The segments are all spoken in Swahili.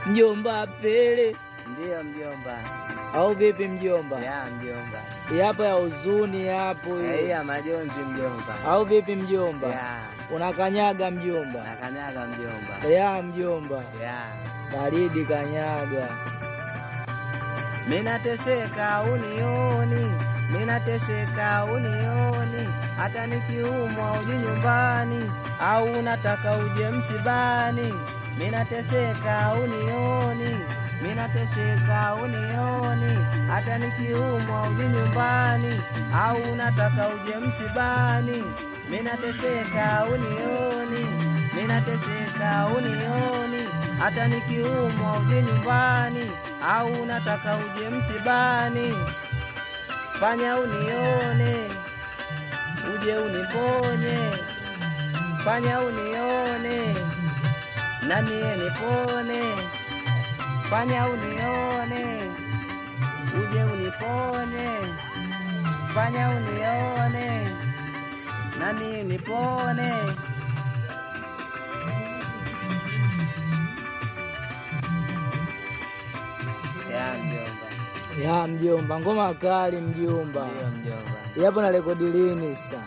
Mjomba Pele. Ndio mjomba. Au vipi mjomba? Ya mjomba. Yapo ya huzuni hapo hiyo. Ya majonzi mjomba. Au vipi mjomba? Ya. Unakanyaga mjomba? Nakanyaga mjomba. Ya mjomba. Ya. Baridi kanyaga. Minateseka unioni, minateseka unioni, hata nikiumwa uje nyumbani, au unataka uje msibani. Minateseka unioni, minateseka unioni, hata nikiumwa uje nyumbani, au unataka uje msibani. Minateseka unioni, minateseka unioni, hata nikiumwa uje nyumbani, au unataka uje msibani. Fanya unione, uje uniponye, fanya unione, na mie nipone. Fanya unione, uje uniponye, fanya unione, na mie nipone. Ya mjomba. Ya mjomba, ngoma kali mjomba. Ndio mjomba. Yapo na rekodi lini sasa?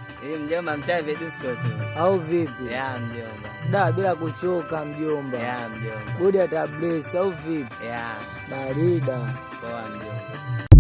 Mjomba mchavi disco tu. Au vipi? Ya mjomba. Da bila kuchoka mjomba. Ya mjomba. Budi atabless au vipi? Ya. Barida. Poa mjomba.